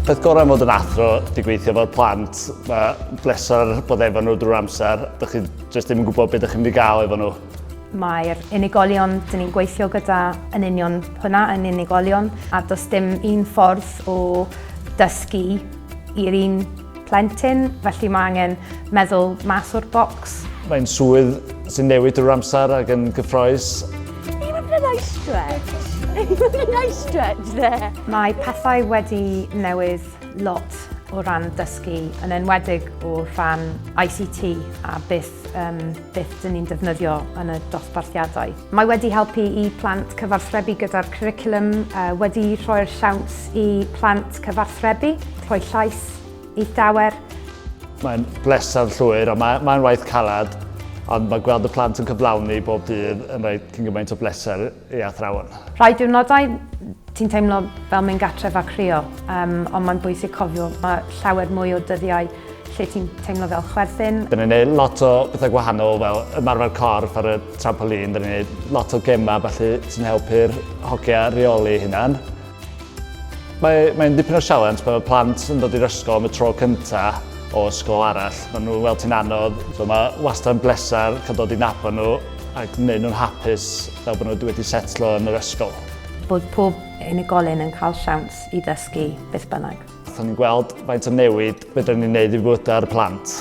Peth gorau mod yn athro di gweithio fo'r plant, mae bleser bod efo nhw drwy'r amser. Dych chi jyst ddim yn gwybod beth ydych chi'n mynd i gael efo nhw. Mae'r unigolion dyn ni'n gweithio gyda yn union hwnna, yn unigolion, a does dim un ffordd o dysgu i'r un plentyn, felly mae angen meddwl mas o'r bocs. Mae'n swydd sy'n newid drwy'r amser ac yn gyffroes. A nice stretch. A nice stretch there. Mae pethau wedi newid lot o ran dysgu, yn enwedig o ran ICT a beth dyn ni'n defnyddio yn y dosbarthiadau. Mae wedi helpu i plant cyfathrebu gyda'r cwricwlwm, wedi rhoi'r siawns i plant cyfathrebu, rhoi llais i llawer. Mae'n bleser llwyr a mae'n waith calad, ond mae gweld y plant yn cyflawni bob dydd yn rhoi cyn gymaint o bleser i athrawon. Rhai diwrnodau ti'n teimlo fel mynd gatref a crio, ond mae'n bwysig cofio mae llawer mwy o dyddiau lle ti'n teimlo fel chwerthin. Dyn ni'n gwneud lot o bethau gwahanol fel ymarfer corff ar y trampolin, dyn ni'n gwneud lot o gema felly sy'n helpu'r hogia reoli hunan. Mae'n dipyn o sialens pan mae plant yn dod i'r ysgol am y tro cyntaf o ysgol arall. Maen nhw weld ti'n anodd, so mae wastad yn bleser cael dod i nabod nhw ac gwneud nhw'n hapus fel bod nhw wedi setlo yn yr ysgol. Bod pob unigolyn yn cael siawns i ddysgu beth bynnag. Ni'n gweld faint o newid fedrwn ni'n gwneud i fwyta'r plant.